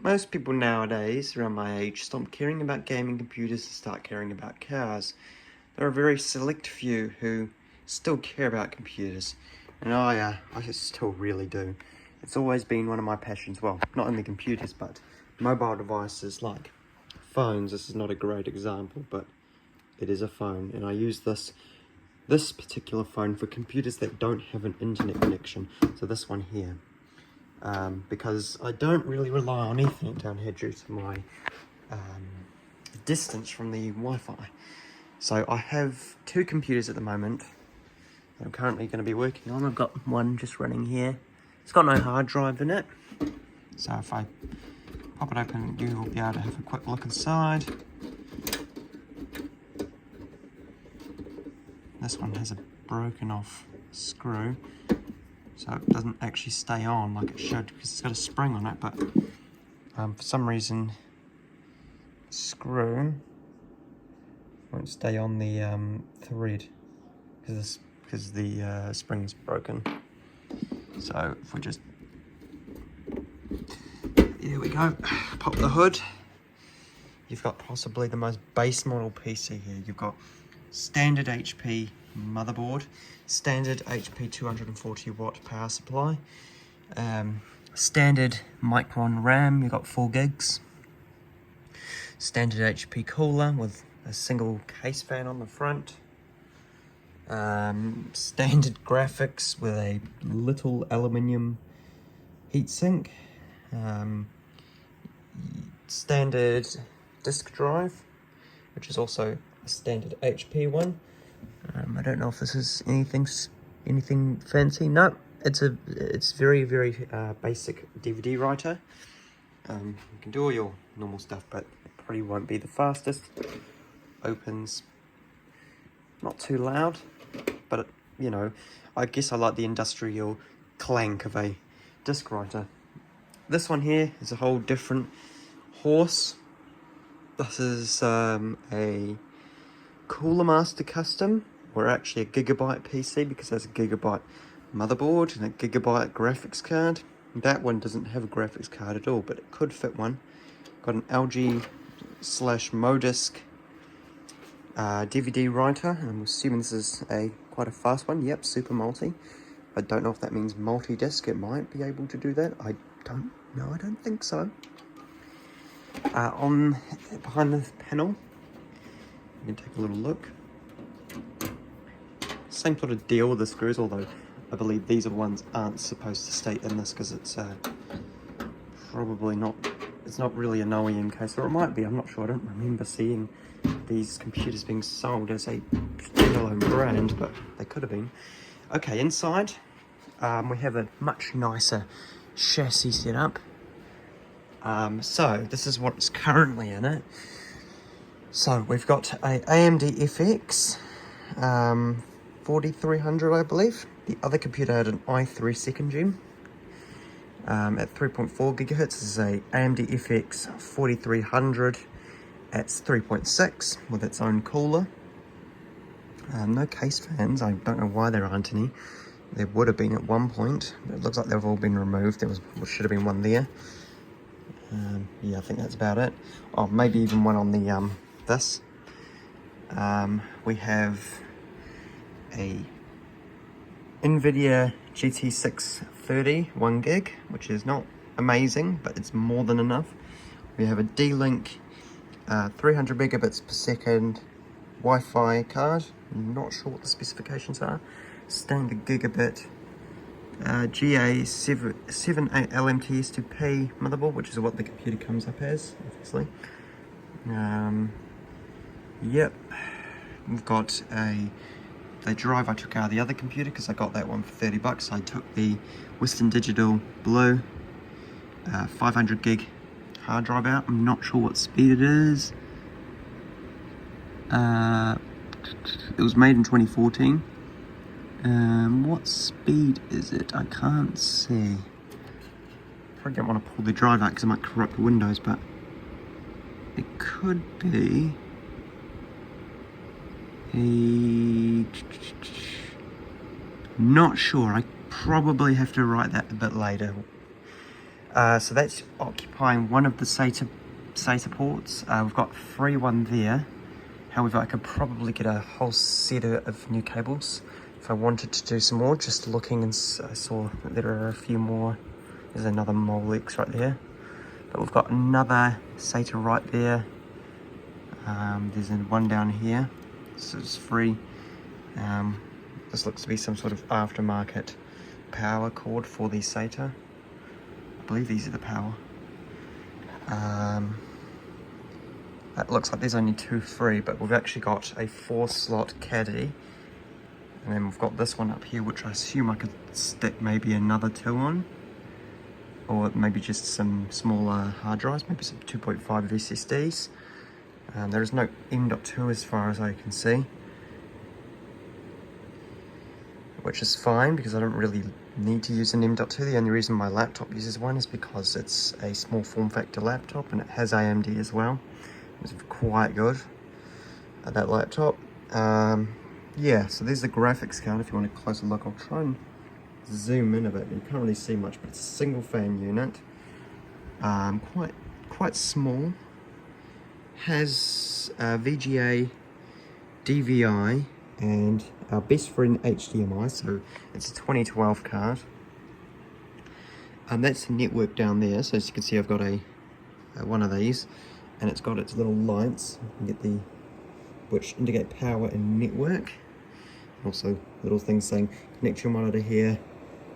Most people nowadays, around my age, stop caring about gaming computers to start caring about cars. There are a very select few who still care about computers, and I still really do. It's always been one of my passions. Well, not only computers, but mobile devices like phones. This is not a great example, but it is a phone, and I use this particular phone for computers that don't have an internet connection. So this one here. Because I don't really rely on Ethernet down here due to my distance from the Wi-Fi. So I have two computers at the moment that I'm currently going to be working on. I've got one just running here. It's got no hard drive in it. So if I pop it open, you will be able to have a quick look inside. This one has a broken off screw, so it doesn't actually stay on like it should because it's got a spring on it, but for some reason the screw won't stay on the thread because the spring's broken. So if we just, here we go, pop the hood, you've got possibly the most base model PC here. You've got standard HP motherboard, standard HP 240 watt power supply, standard Micron RAM, you've got 4 gigs, standard HP cooler with a single case fan on the front, standard graphics with a little aluminium heatsink, standard disk drive, which is also a standard HP one. I don't know if this is anything fancy. No, it's very basic DVD writer. You can do all your normal stuff, but it probably won't be the fastest. Opens not too loud, but you know, I guess I like the industrial clank of a disc writer. This one here is a whole different horse. This is a Cooler Master Custom, or actually a Gigabyte PC, because there's a Gigabyte motherboard and a Gigabyte graphics card. That one doesn't have a graphics card at all, but it could fit one. Got an LG/Modisc DVD writer, and I'm assuming this is quite a fast one. Yep, super multi. I don't know if that means multi-disc. It might be able to do that. I don't know. I don't think so. Behind the panel, you can take a little look. Same sort of deal with the screws, although I believe these are the ones aren't supposed to stay in this because it's probably not. It's not really an OEM case, or it might be. I'm not sure. I don't remember seeing these computers being sold as a standalone brand, but they could have been. Okay, inside we have a much nicer chassis setup. So this is what's currently in it. So we've got a AMD FX 4300, I believe. The other computer had an i3 second gen at 3.4 gigahertz. This is a AMD FX 4300 at 3.6 with its own cooler. No case fans. I don't know why there aren't any. There would have been at one point. It looks like they've all been removed. There should have been one there. Yeah, I think that's about it. Oh, maybe even one on the this. We have a NVIDIA GT630 1 gig, which is not amazing, but it's more than enough. We have a D-Link 300 megabits per second Wi-Fi card. I'm not sure what the specifications are. Standard gigabit GA78 LMTS2P motherboard, which is what the computer comes up as, obviously. Yep, we've got the drive I took out of the other computer because I got that one for 30 bucks. I took the Western Digital Blue 500 gig hard drive out. I'm not sure what speed it is. It was made in 2014. What speed is it? I can't see. Probably don't want to pull the drive out because it might corrupt the Windows, but it could be not sure. I probably have to write that a bit later. So that's occupying one of the SATA ports. We've got 3 there. However, I could probably get a whole set of new cables if I wanted to do some more. Just looking, and I saw that there are a few more. There's another Molex right there. But we've got another SATA right there. There's one down here. So it's free. This looks to be some sort of aftermarket power cord for the SATA. I believe these are the power. It looks like there's only 2 free, but we've actually got a 4-slot caddy. And then we've got this one up here, which I assume I could stick maybe another 2 on. Or maybe just some smaller hard drives, maybe some 2.5 SSDs. There is no M.2 as far as I can see. Which is fine, because I don't really need to use an M.2. The only reason my laptop uses one is because it's a small form factor laptop and it has AMD as well. It's quite good at that laptop. Yeah, so there's the graphics card. If you want a closer look, I'll try and zoom in a bit. You can't really see much, but it's a single fan unit. Quite small. Has VGA, DVI, and our best friend HDMI. So it's a 2012 card. That's the network down there. So as you can see, I've got a one of these, and it's got its little lights. You can get which indicate power and network. Also, little things saying connect your monitor here.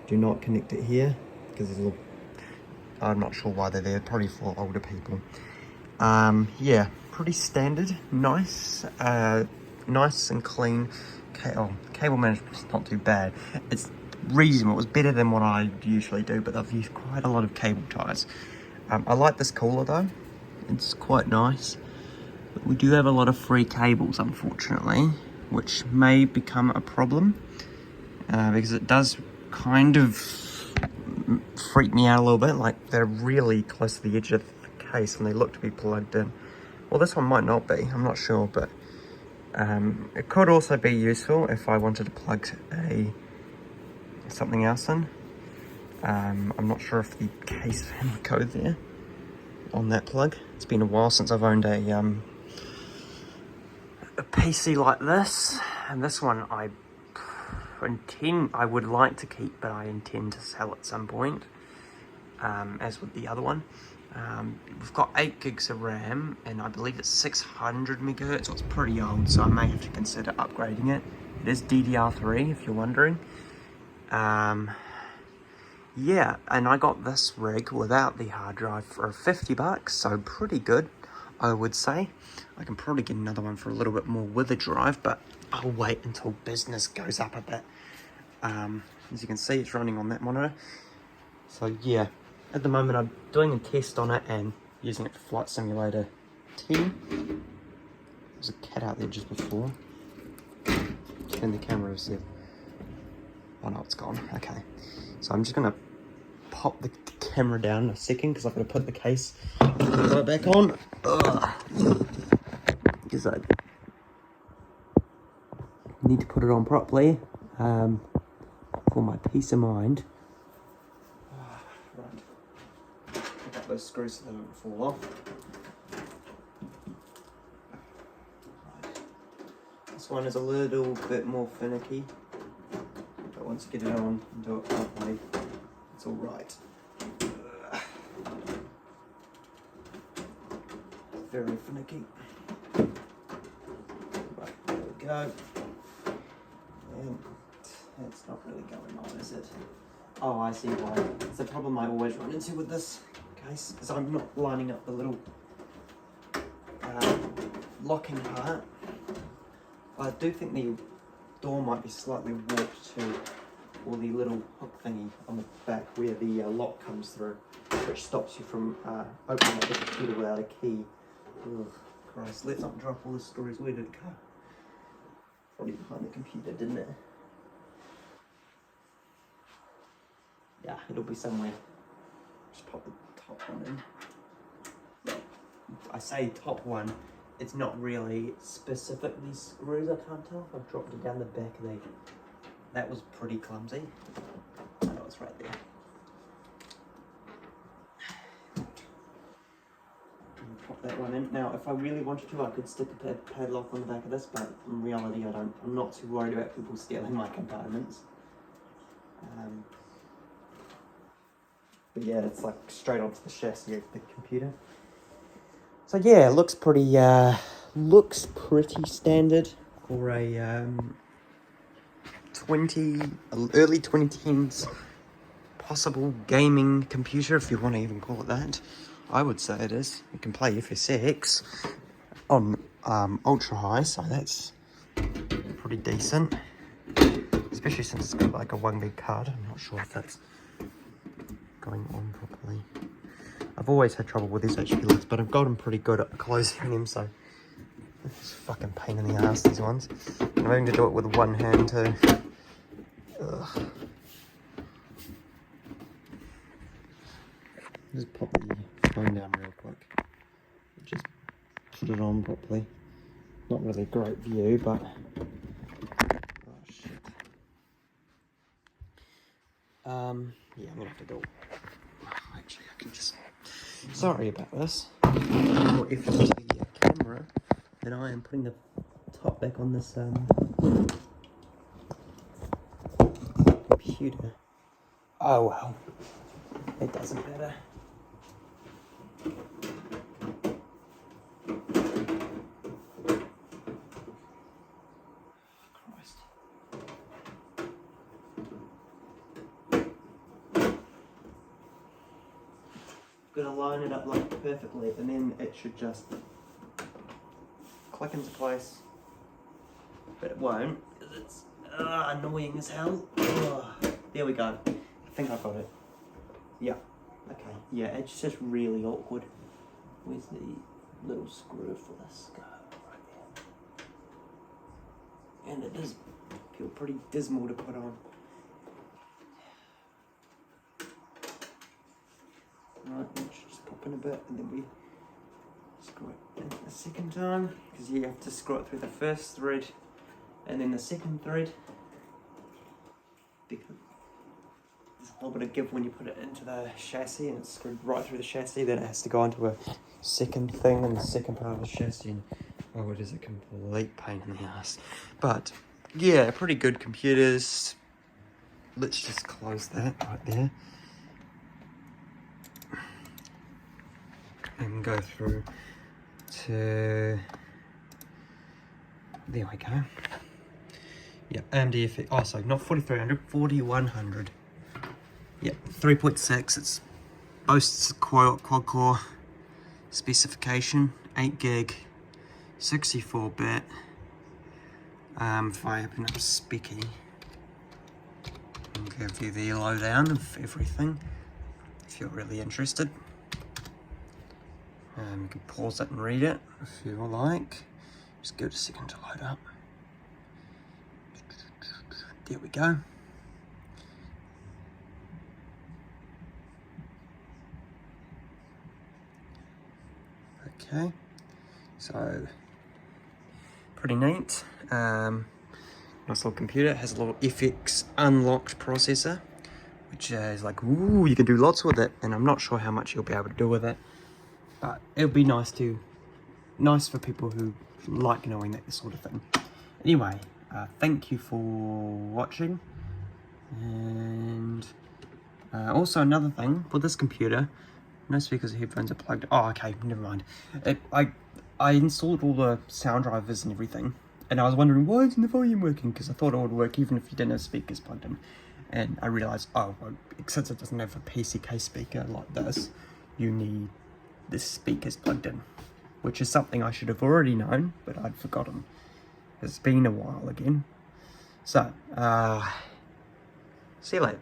Do not connect it here, because there's a little, I'm not sure why they're there. Probably for older people. Yeah, pretty standard. Nice, nice and clean. Cable management's not too bad. It's reasonable. It was better than what I usually do, but I've used quite a lot of cable ties. I like this cooler though. It's quite nice. But we do have a lot of free cables, unfortunately, which may become a problem because it does kind of freak me out a little bit. Like, they're really close to the edge of the case and they look to be plugged in. Well, this one might not be, I'm not sure, but it could also be useful if I wanted to plug something else in. I'm not sure if the case fan would go there on that plug. It's been a while since I've owned a PC like this, and this one I would like to keep, but I intend to sell at some point, as with the other one. We've got 8 gigs of RAM, and I believe it's 600 megahertz, so it's pretty old, so I may have to consider upgrading it. It is DDR3, if you're wondering. Yeah, and I got this rig without the hard drive for $50, so pretty good, I would say. I can probably get another one for a little bit more with a drive, but I'll wait until business goes up a bit. As you can see, it's running on that monitor. So yeah, at the moment I'm doing a test on it and using it for Flight Simulator 10. There's a cat out there just before. Turn the camera to see if... Oh no, it's gone. Okay. So I'm just going to pop the camera down in a second because I've got to put the case right back on. Because I need to put it on properly for my peace of mind. Right. Pick up those screws so they don't fall off. Right. This one is a little bit more finicky, but once you get it on and do it properly, it's all right. Very finicky. Right, there we go. And it's not really going on, is it? Oh, I see why. It's a problem I always run into with this case, is I'm not lining up the little locking part. I do think the door might be slightly warped too, or the little hook thingy on the back where the lock comes through, which stops you from opening up the computer without a key. Ugh, Christ, let's not drop all the stories. Where did it go? Probably behind the computer, didn't it? Yeah, it'll be somewhere. Just pop the top one in. Yeah, I say top one, it's not really specifically screws, I can't tell. I've dropped it down the back of the... That was pretty clumsy. Oh, it's right there. that one in. Now, if I really wanted to, I could stick a padlock on the back of this, but in reality, I don't. I'm not too worried about people stealing my components. But yeah, it's like straight onto the chassis of the computer. So yeah, it looks pretty standard for a early 2010s possible gaming computer, if you want to even call it that. I would say it is. You can play FSX on ultra high, so that's pretty decent. Especially since it's got like a 1 gig card. I'm not sure if that's going on properly. I've always had trouble with these HP lights, but I've gotten pretty good at closing them, so it's a fucking pain in the ass, these ones. And I'm having to do it with one hand too. Ugh. Just pop the phone down real quick. Just put it on properly. Not really a great view, but oh shit. Yeah, I'm gonna have to go. Actually, I can just. Sorry about this. More effort to the camera, and I am putting the top back on this computer. Oh well, it doesn't matter. Christ. Gonna line it up like perfectly, and then it should just click into place. But it won't, because it's annoying as hell. There we go. I think I got it. Yeah. Okay. Yeah, it's just really awkward. Where's the little screw for this guy? Right there. And it does feel pretty dismal to put on. Right, let's just pop in a bit, and then we screw it in the second time, because you have to screw it through the first thread and then the second thread, because there's a little bit of give when you put it into the chassis, and it's screwed right through the chassis. Then it has to go into a second thing in the second part of the chassis, and oh, it is a complete pain in the ass. But yeah, pretty good computers. Let's just close that right there and go through to, there we go. Yeah, AMD FX, oh sorry, not 4300, 4100. Yeah, 3.6, it boasts quad core specification, 8 gig, 64-bit. If I open up Speaky, I'll give you the lowdown of everything, if you're really interested. You can pause it and read it if you like. Just give it a second to load up. There we go. Okay, so pretty neat. Nice little computer. It has a little FX unlocked processor, which is like, ooh, you can do lots with it, and I'm not sure how much you'll be able to do with it. But it'll be nice for people who like knowing that sort of thing. Anyway, thank you for watching. And also another thing, for this computer, no speakers or headphones are plugged. Oh, okay, never mind. I installed all the sound drivers and everything, and I was wondering, why isn't the volume working? Because I thought it would work even if you didn't have speakers plugged in. And I realised, oh, well, since it doesn't have a PCK speaker like this, you need the speakers plugged in, which is something I should have already known, but I'd forgotten. It's been a while again. So, see you later.